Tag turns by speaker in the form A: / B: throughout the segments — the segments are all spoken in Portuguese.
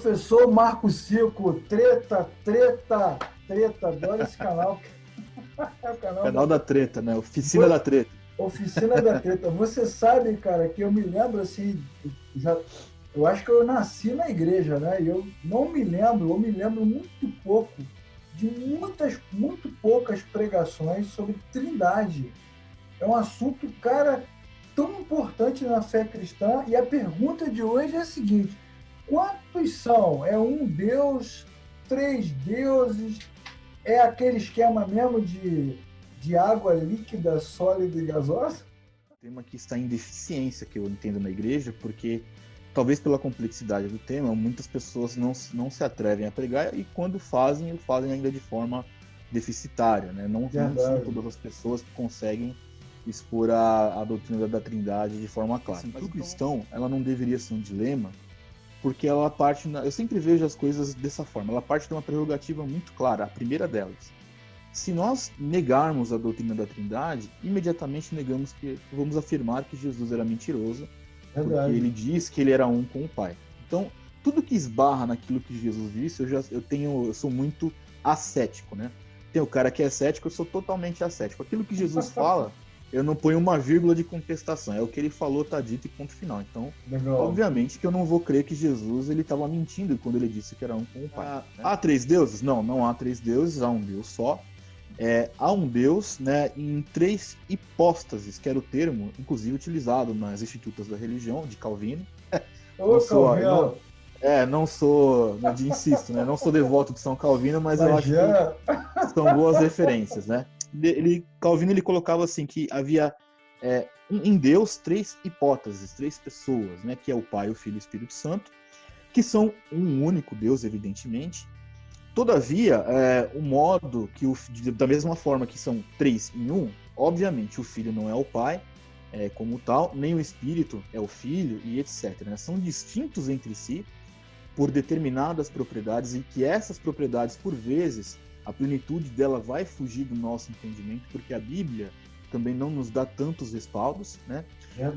A: Professor Marco Cico, treta, treta, treta. Adoro esse canal. É o
B: Canal da treta, né? Oficina da treta.
A: Oficina da treta. Você sabe, cara, que eu me lembro assim, eu acho que eu nasci na igreja, né? E eu não me lembro, eu me lembro muito pouco de muito poucas pregações sobre Trindade. É um assunto, cara, tão importante na fé cristã. E a pergunta de hoje é a seguinte: quantos são? É um Deus, três deuses? É aquele esquema mesmo de água líquida, sólida e gasosa?
B: O tema que está em deficiência, que eu entendo na igreja, porque talvez pela complexidade do tema, muitas pessoas não se atrevem a pregar e quando fazem, o fazem ainda de forma deficitária, né? Não são todas as pessoas que conseguem expor a doutrina da Trindade de forma clara. Mas para o cristão, ela não deveria ser um dilema, porque ela parte... Eu sempre vejo as coisas dessa forma. Ela parte de uma prerrogativa muito clara, a primeira delas. Se nós negarmos a doutrina da Trindade, imediatamente vamos afirmar que Jesus era mentiroso, porque ele diz que ele era um com o Pai. Então, tudo que esbarra naquilo que Jesus disse, eu sou muito ascético, né? Tem o cara que é cético, eu sou totalmente ascético. Aquilo que Jesus fala, eu não ponho uma vírgula de contestação. É o que ele falou, tá dito e ponto final. Então, obviamente que eu não vou crer que Jesus ele estava mentindo quando ele disse que era um com o Pai. Há três deuses? Não há três deuses, há um Deus só. Há um Deus, né, em três hipóstases, que era o termo, inclusive, utilizado nas Institutas da Religião, de Calvino. Não sou, insisto, né, não sou devoto de São Calvino, mas eu acho que são boas referências, né? Calvino ele colocava assim que havia em Deus três hipóteses, três pessoas, né, que é o Pai, o Filho e o Espírito Santo, que são um único Deus, evidentemente. Todavia, o modo que da mesma forma que são três em um, obviamente o Filho não é o Pai como tal, nem o Espírito é o Filho e etc. Né? São distintos entre si por determinadas propriedades e que essas propriedades, por vezes, a plenitude dela vai fugir do nosso entendimento, porque a Bíblia também não nos dá tantos respaldos, né?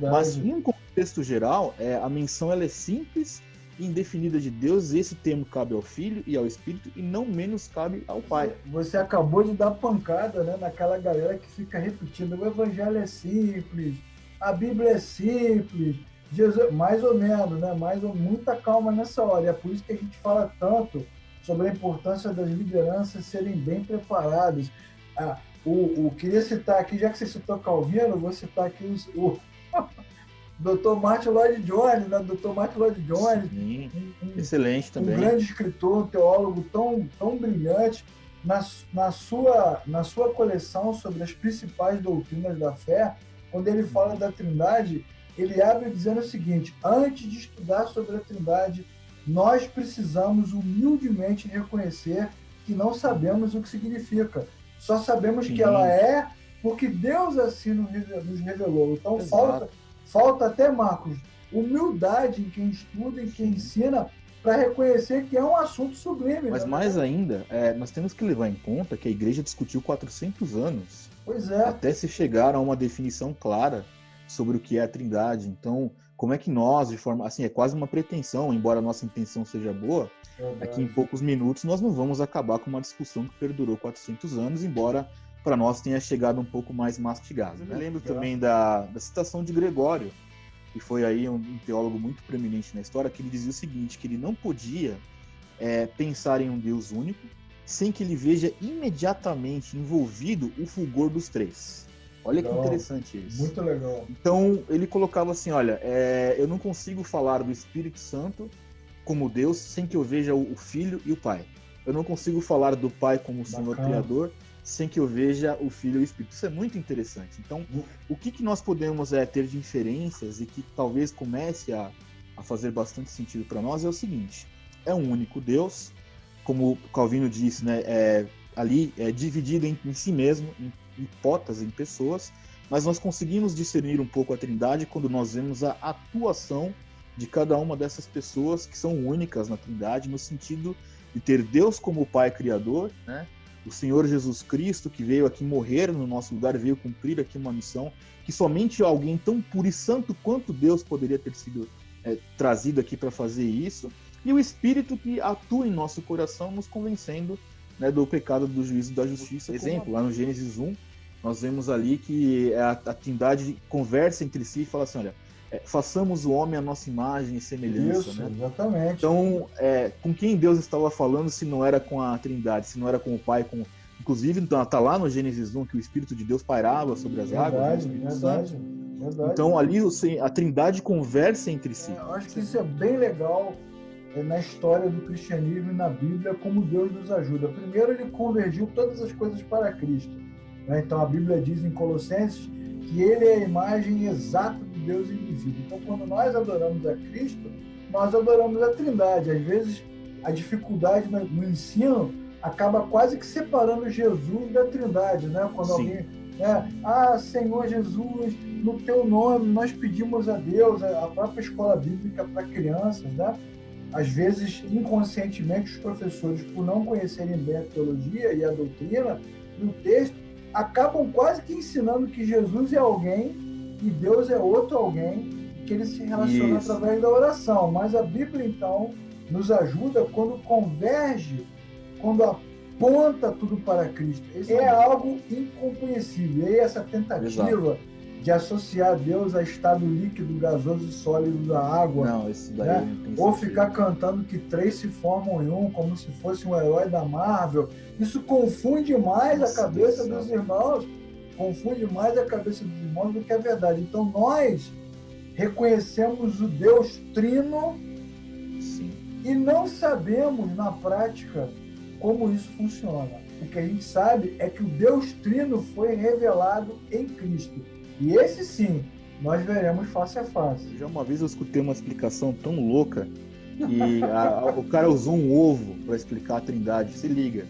B: Mas, em um contexto geral, a menção ela é simples e indefinida de Deus. Esse termo cabe ao Filho e ao Espírito e não menos cabe ao Pai.
A: Você acabou de dar pancada, né, naquela galera que fica repetindo: o Evangelho é simples, a Bíblia é simples, Jesus, mais ou menos, né? Muita calma nessa hora. E é por isso que a gente fala tanto sobre a importância das lideranças serem bem preparadas. Queria citar aqui, já que você citou Calvino, vou citar aqui o Dr. Martin Lloyd Jones, né? Dr. Martin Lloyd Jones.
B: Sim, excelente também.
A: Um grande escritor, um teólogo tão brilhante. Na sua coleção sobre as principais doutrinas da fé, quando ele fala da Trindade, ele abre dizendo o seguinte: antes de estudar sobre a Trindade, nós precisamos humildemente reconhecer que não sabemos o que significa. Só sabemos que ela é porque Deus assim nos revelou. Então falta até, Marcos, humildade em quem estuda, em quem ensina, para reconhecer que é um assunto sublime.
B: Mas mais ainda, nós temos que levar em conta que a igreja discutiu 400 anos até se chegar a uma definição clara sobre o que é a Trindade. Então, como é que nós, de forma assim, é quase uma pretensão, embora a nossa intenção seja boa, que em poucos minutos nós não vamos acabar com uma discussão que perdurou 400 anos, embora para nós tenha chegado um pouco mais mastigado. Né? Eu lembro também da citação de Gregório, que foi aí um teólogo muito preeminente na história, que ele dizia o seguinte, que ele não podia pensar em um Deus único sem que ele veja imediatamente envolvido o fulgor dos três. Olha que interessante isso.
A: Muito legal.
B: Então, ele colocava assim, olha, eu não consigo falar do Espírito Santo como Deus sem que eu veja o Filho e o Pai. Eu não consigo falar do Pai como Senhor Criador sem que eu veja o Filho e o Espírito. Isso é muito interessante. Então, o que nós podemos ter de inferências e que talvez comece a fazer bastante sentido para nós é o seguinte: é um único Deus, como Calvino disse, né, ali é dividido em si mesmo, em hipóteses, em pessoas, mas nós conseguimos discernir um pouco a Trindade quando nós vemos a atuação de cada uma dessas pessoas que são únicas na Trindade, no sentido de ter Deus como Pai Criador, né? O Senhor Jesus Cristo, que veio aqui morrer no nosso lugar, veio cumprir aqui uma missão que somente alguém tão puro e santo quanto Deus poderia ter sido trazido aqui para fazer isso. e o Espírito que atua em nosso coração, nos convencendo, né, do pecado, do juízo e da justiça. Por exemplo, lá no Gênesis 1, nós vemos ali que a Trindade conversa entre si e fala assim, olha, façamos o homem à nossa imagem e semelhança.
A: Isso,
B: né?
A: exatamente.
B: Então, com quem Deus estava falando se não era com a Trindade, se não era com o Pai, inclusive está lá no Gênesis 1 que o Espírito de Deus pairava sobre as águas, né,
A: verdade.
B: Então ali a Trindade conversa entre si.
A: Eu acho que isso é bem legal na história do cristianismo e na Bíblia, como Deus nos ajuda. Primeiro, ele convergiu todas as coisas para Cristo. Né? Então a Bíblia diz em Colossenses que ele é a imagem exata do Deus invisível. Então quando nós adoramos a Cristo, nós adoramos a Trindade. Às vezes a dificuldade no ensino acaba quase que separando Jesus da Trindade, né? Quando
B: Sim.
A: alguém, Senhor Jesus, no teu nome nós pedimos a Deus, a própria escola bíblica para crianças, né? Às vezes, inconscientemente, os professores, por não conhecerem bem a teologia e a doutrina e o texto, acabam quase que ensinando que Jesus é alguém e Deus é outro alguém, que ele se relaciona através da oração. Mas a Bíblia, então, nos ajuda quando converge, quando aponta tudo para Cristo. É algo incompreensível. E essa tentativa de associar Deus a estado líquido, gasoso e sólido da água,
B: não, isso daí não tem
A: ou
B: sentido.
A: ficar cantando que três se formam em um, como se fosse um herói da Marvel, isso confunde mais a cabeça dos irmãos, do que a verdade. Então nós reconhecemos o Deus Trino.
B: Sim.
A: E não sabemos na prática como isso funciona. O que a gente sabe é que o Deus Trino foi revelado em Cristo. E esse sim, nós veremos face a face.
B: Já uma vez eu escutei uma explicação tão louca que o cara usou um ovo para explicar a Trindade. Se liga,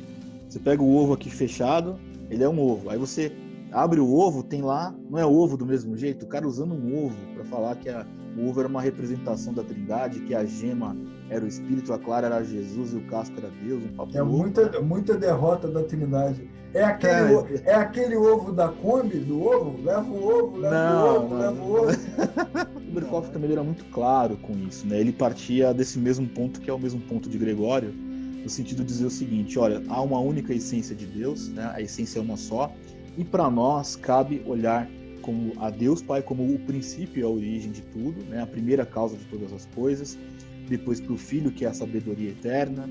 B: você pega o ovo aqui fechado, ele é um ovo. Aí você abre o ovo, tem lá, não é ovo do mesmo jeito, o cara usando um ovo para falar que o ovo era uma representação da Trindade, que a gema era o Espírito, a clara era Jesus e o casco era Deus, um papo louco.
A: Muita derrota da Trindade. É aquele ovo da Kombi, do ovo? Leva o ovo, leva o ovo.
B: O Berkhoff também era muito claro com isso, né? Ele partia desse mesmo ponto, que é o mesmo ponto de Gregório, no sentido de dizer o seguinte, olha, há uma única essência de Deus, né? A essência é uma só, e para nós cabe olhar como a Deus Pai como o princípio e a origem de tudo, né? A primeira causa de todas as coisas, depois para o Filho, que é a sabedoria eterna,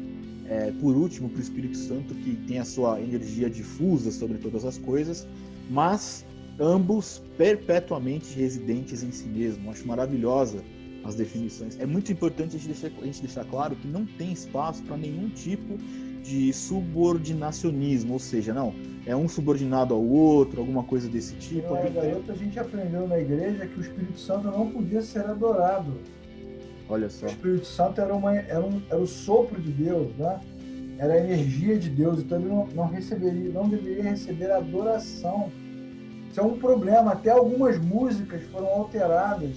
B: por último para o Espírito Santo, que tem a sua energia difusa sobre todas as coisas, mas ambos perpetuamente residentes em si mesmo. Acho maravilhosa as definições. É muito importante a gente deixar claro que não tem espaço para nenhum tipo de subordinacionismo, ou seja, não, é um subordinado ao outro, alguma coisa desse tipo.
A: A gente aprendeu na igreja que o Espírito Santo não podia ser adorado.
B: Olha só.
A: O Espírito Santo era o sopro de Deus, né? Era a energia de Deus, então ele não deveria receber adoração. Isso é um problema. Até algumas músicas foram alteradas,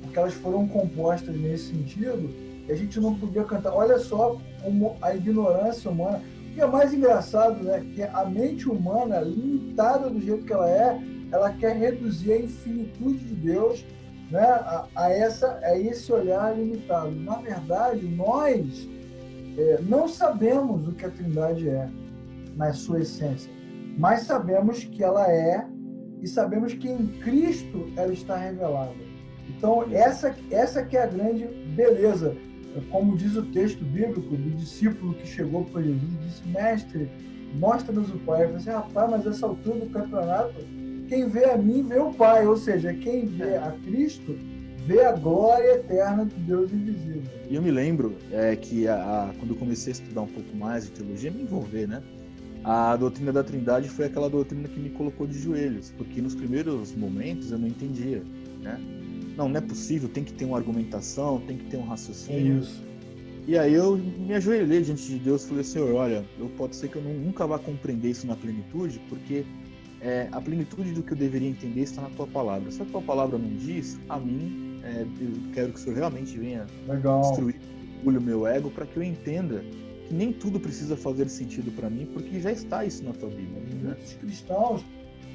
A: porque elas foram compostas nesse sentido, e a gente não podia cantar. Olha só como a ignorância humana. O que é mais engraçado, né? Que a mente humana, limitada do jeito que ela quer reduzir a infinitude de Deus, né, a esse olhar limitado. Na verdade, nós não sabemos o que a Trindade é, na sua essência, mas sabemos que ela é, e sabemos que em Cristo ela está revelada. Então, essa que é a grande beleza. Como diz o texto bíblico do discípulo que chegou para Jesus e disse, mestre, mostra-nos o Pai. Eu falei assim, rapaz, mas essa altura do campeonato, quem vê a mim vê o Pai, ou seja, quem vê a Cristo vê a glória eterna de Deus invisível.
B: E eu me lembro que quando eu comecei a estudar um pouco mais de teologia, me envolver, né? A doutrina da Trindade foi aquela doutrina que me colocou de joelhos, porque nos primeiros momentos eu não entendia, né? Não é possível, tem que ter uma argumentação, tem que ter um raciocínio.
A: É isso.
B: E aí eu me ajoelhei diante de Deus e falei, Senhor, olha, pode ser que eu nunca vá compreender isso na plenitude, porque a plenitude do que eu deveria entender está na Tua Palavra. Se a Tua Palavra não diz, a mim, eu quero que o Senhor realmente venha destruir o meu ego, para que eu entenda que nem tudo precisa fazer sentido para mim, porque já está isso na Tua Bíblia.
A: Muitos cristãos,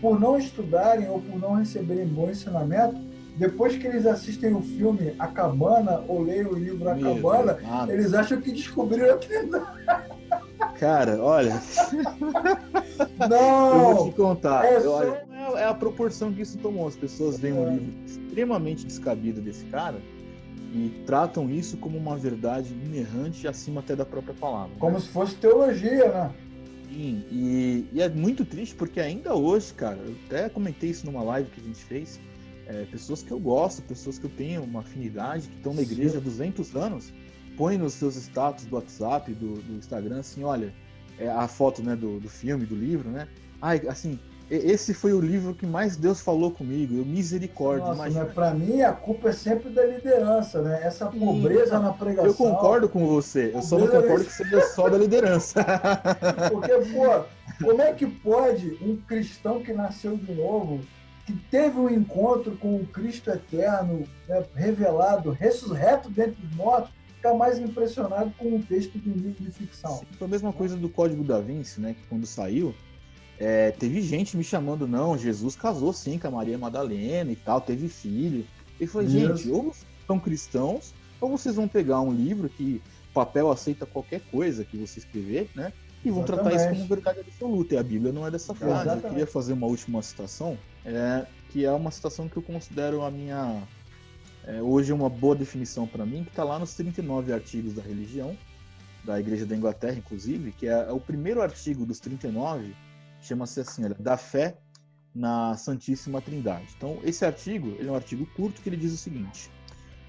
A: por não estudarem ou por não receberem bom ensinamento, depois que eles assistem o filme A Cabana ou leem o livro A Cabana, eles acham que descobriram a Trindade.
B: Cara, olha,
A: Não!
B: eu vou te contar.
A: Só...
B: É a proporção que isso tomou. As pessoas veem um livro extremamente descabido desse cara e tratam isso como uma verdade inerrante acima até da própria palavra.
A: Como se fosse teologia, né?
B: Sim, e é muito triste porque ainda hoje, cara, eu até comentei isso numa live que a gente fez, pessoas que eu gosto, pessoas que eu tenho uma afinidade, que estão na igreja há 200 anos, põe nos seus status do WhatsApp, do Instagram, assim, olha, a foto, né, do filme, do livro, né? Ai, assim, esse foi o livro que mais Deus falou comigo, eu misericórdia.
A: Nossa, né? Para mim, a culpa é sempre da liderança, né? Essa pobreza na pregação.
B: Eu concordo com você, eu só não concordo que seja só da liderança.
A: Porque, pô, como é que pode um cristão que nasceu de novo, que teve um encontro com o Cristo eterno, né, revelado, ressurreto dentre os mortos, ficar mais impressionado com um texto de um livro de ficção?
B: Sim, foi a mesma coisa do Código da Vinci, né? Que quando saiu, teve gente me chamando, não, Jesus casou sim com a Maria Madalena e tal, teve filho. E falei, gente, ou vocês são cristãos, ou vocês vão pegar um livro que papel aceita qualquer coisa que você escrever, né? E vão tratar isso como verdade absoluta. E a Bíblia não é dessa forma. Eu queria fazer uma última citação, que é uma citação que eu considero a minha... hoje é uma boa definição para mim, que está lá nos 39 artigos da religião, da Igreja da Inglaterra, inclusive, que é o primeiro artigo dos 39, chama-se assim, olha, da fé na Santíssima Trindade. Então, esse artigo, ele é um artigo curto que ele diz o seguinte: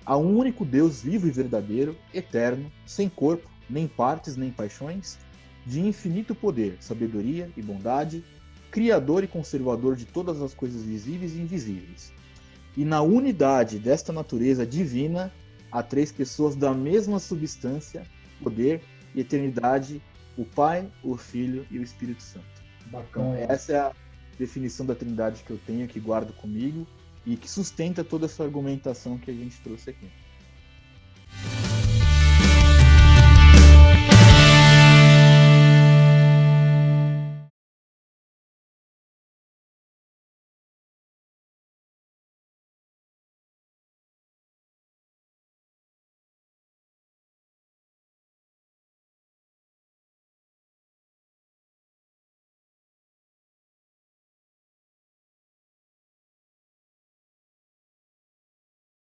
B: há um único Deus vivo e verdadeiro, eterno, sem corpo, nem partes, nem paixões, de infinito poder, sabedoria e bondade, criador e conservador de todas as coisas visíveis e invisíveis. E na unidade desta natureza divina, há três pessoas da mesma substância, poder e eternidade, o Pai, o Filho e o Espírito Santo.
A: Bacana.
B: Então, essa é a definição da Trindade que eu tenho, que guardo comigo e que sustenta toda essa argumentação que a gente trouxe aqui.